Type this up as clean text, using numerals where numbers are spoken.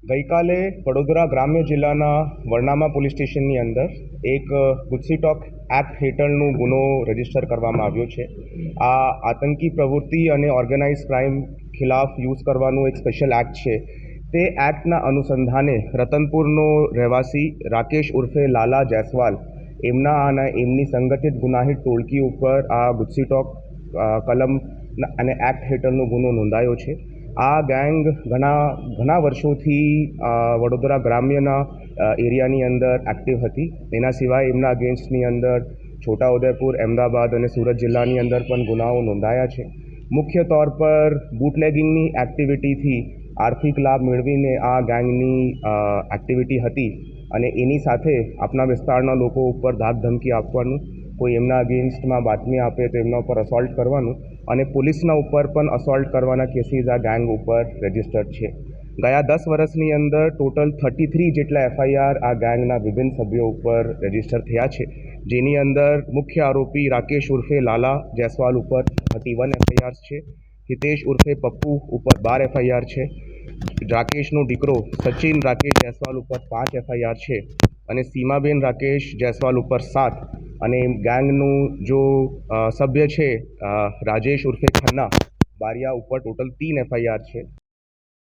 ગઈકાલે વડોદરા ગ્રામ્ય જિલ્લાના વરનામા પોલીસ સ્ટેશનની અંદર એક ગુજસી ટોક એક્ટ હેઠળનો ગુનો રજીસ્ટર કરવામાં આવ્યો છે. આ આતંકી પ્રવૃત્તિ અને ઓર્ગેનાઇઝ ક્રાઇમ ખિલાફ યુઝ કરવાનું એક સ્પેશિયલ એક્ટ છે. તે એક્ટના અનુસંધાને રતનપુરનો રહેવાસી રાકેશ ઉર્ફે લાલા જયસ્વાલ એમની સંગઠિત ગુનાહિત ટોળકી ઉપર આ ગુજસી ટોક કલમ અને એક્ટ હેઠળનો ગુનો નોંધાયો છે. આ ગેંગ ઘણા વર્ષોથી વડોદરા ગ્રામ્યના એરિયાની અંદર એક્ટિવ હતી. એના સિવાય એમના અગેન્સ્ટની અંદર છોટાઉદેપુર, અમદાવાદ અને સુરત જિલ્લાની અંદર પણ ગુનાઓ નોંધાયા છે. મુખ્ય તौर પર બુટલેગિંગની એક્ટિવિટીથી આર્થિક લાભ મેળવીને આ ગેંગની એક્ટિવિટી હતી અને એની સાથે આપણા વિસ્તારના લોકો ઉપર ધાક ધમકી આપવાનું, કોઈ એમના અગેન્સ્ટમાં બાતમી આપે તો એમના ઉપર અસોલ્ટ કરવાનું અને પોલીસના ઉપર પણ અસોલ્ટ કરવાના કેસીસ આ ગેંગ ઉપર રજિસ્ટર્ડ છે. ગયા 10 વર્ષની અંદર ટોટલ 33 જેટલા એફઆઈઆર આ ગેંગના વિભિન્ન સભ્યો ઉપર રજિસ્ટર થયા છે, જેની અંદર મુખ્ય આરોપી રાકેશ ઉર્ફે લાલા જયસ્વાલ ઉપર 31 એફઆઈઆર છે. હિતેશ ઉર્ફે પપ્પુ ઉપર 12 એફઆઈઆર છે. રાકેશનો દીકરો સચિન રાકેશ જયસ્વાલ ઉપર 5 એફઆઈઆર છે અને સીમાબેન રાકેશ જયસ્વાલ ઉપર 7 અને ગેંગનું જો સભ્ય છે રાજેશ ઉર્ફે ખન્ના બારિયા ઉપર ટોટલ 3 એફઆઈઆર છે.